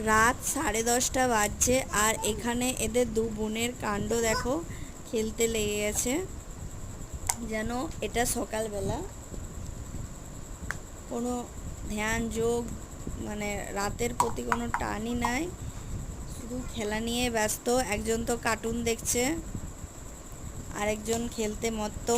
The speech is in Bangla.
রাত 10:30 বাজছে আর এখানে এদের দু বোনের কাণ্ড দেখো, খেলতে লেগে গেছে যেন এটা সকালবেলা। কোনো ধ্যান যোগ মানে রাতের প্রতি কোনো টানই নাই, শুধু খেলা নিয়ে ব্যস্ত। একজন তো কার্টুন দেখছে, আরেকজন খেলতে মত্ত।